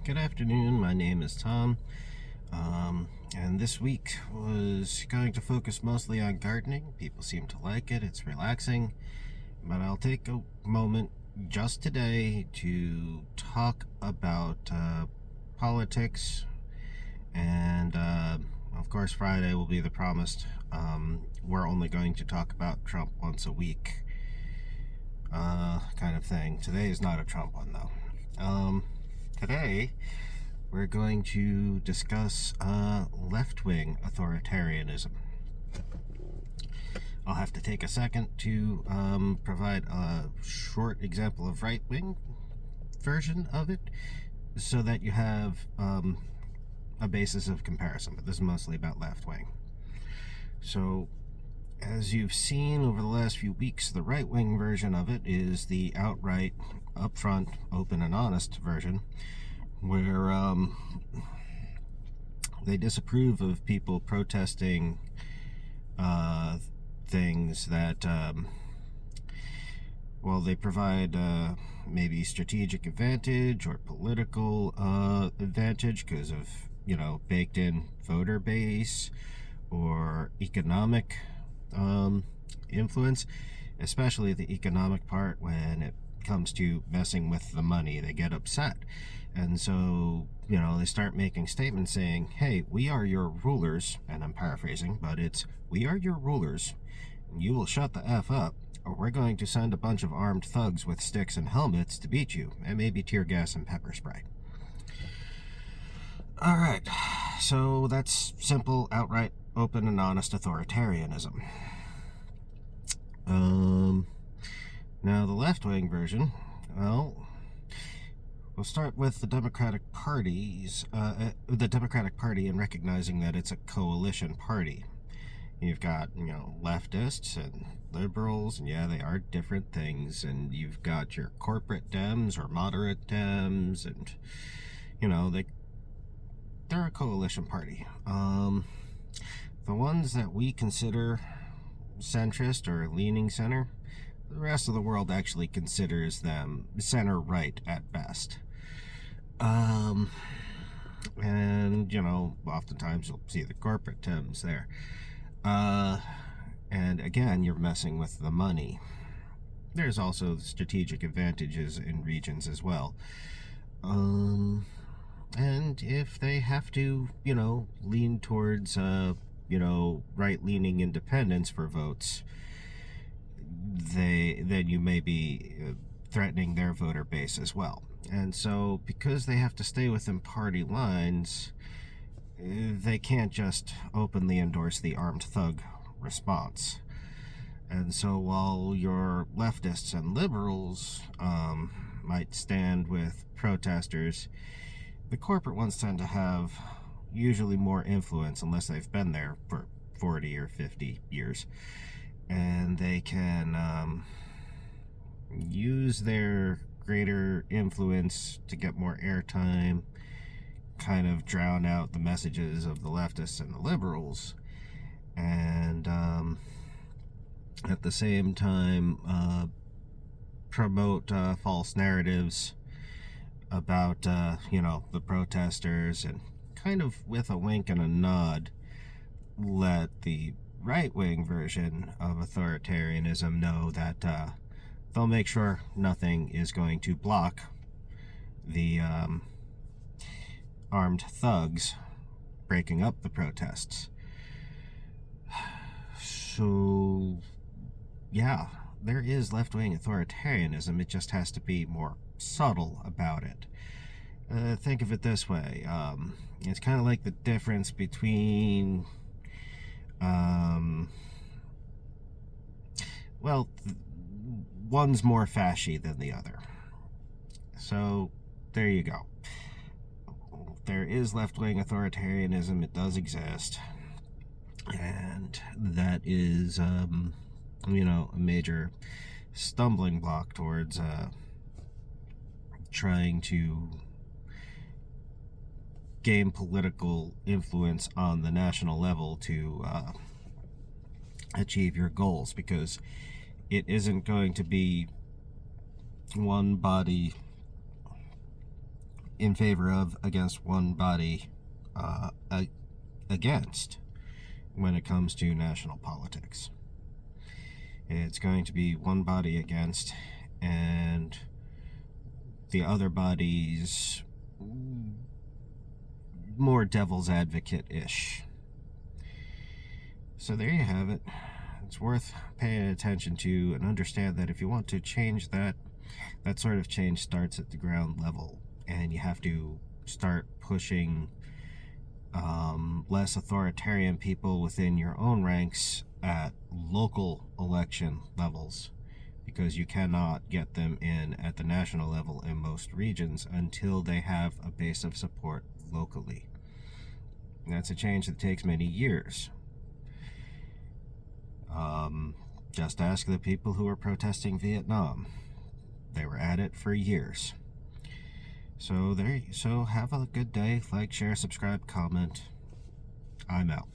Good afternoon, my name is Tom, and this week was going to focus mostly on gardening. People seem to like it, it's relaxing, but I'll take a moment just today to talk about politics, and of course Friday will be the promised. We're only going to talk about Trump once a week kind of thing. Today is not a Trump one, though. Today, we're going to discuss left-wing authoritarianism. I'll have to take a second to provide a short example of right-wing version of it so that you have a basis of comparison, but this is mostly about left-wing. So, as you've seen over the last few weeks, the right-wing version of it is the outright, upfront, open and honest version, where they disapprove of people protesting things that, they provide maybe strategic advantage or political advantage because of, baked-in voter base or economic influence, especially the economic part. When it comes to messing with the money, they get upset. And so, they start making statements saying, hey, we are your rulers, and I'm paraphrasing, but it's, we are your rulers, and you will shut the F up, or we're going to send a bunch of armed thugs with sticks and helmets to beat you, and maybe tear gas and pepper spray. Alright, so that's simple, outright, open and honest authoritarianism. Now the left-wing version, we'll start with the Democratic Party's, the Democratic Party, and recognizing that it's a coalition party. You've got, leftists and liberals, and yeah, they are different things, and you've got your corporate Dems or moderate Dems, and, they're a coalition party. The ones that we consider centrist or leaning center, the rest of the world actually considers them center-right at best. And, oftentimes you'll see the corporate Dems there. And again, you're messing with the money. There's also strategic advantages in regions as well. And if they have to, lean towards, right-leaning independents for votes, then you may be threatening their voter base as well. And so, because they have to stay within party lines, they can't just openly endorse the armed thug response. And so while your leftists and liberals might stand with protesters, the corporate ones tend to have usually more influence unless they've been there for 40 or 50 years. And they can use their greater influence to get more airtime, kind of drown out the messages of the leftists and the liberals, and at the same time promote false narratives about, the protesters, and kind of with a wink and a nod let the right-wing version of authoritarianism know that they'll make sure nothing is going to block the armed thugs breaking up the protests. So, yeah, there is left-wing authoritarianism. It just has to be more subtle about it. Think of it this way. It's kind of like the difference between one's more fashy than the other. So, there you go. There is left-wing authoritarianism. It does exist. And that is, a major stumbling block towards trying to gain political influence on the national level to achieve your goals, because it isn't going to be one body in favor of, against, one body against when it comes to national politics. It's going to be one body against, and the other body's more devil's advocate-ish. So there you have it. It's worth paying attention to, and understand that if you want to change that sort of change starts at the ground level, and you have to start pushing less authoritarian people within your own ranks at local election levels, because you cannot get them in at the national level in most regions until they have a base of support locally. And that's a change that takes many years. Just ask the people who were protesting Vietnam. They were at it for years. So have a good day. Like, share, subscribe, comment. I'm out.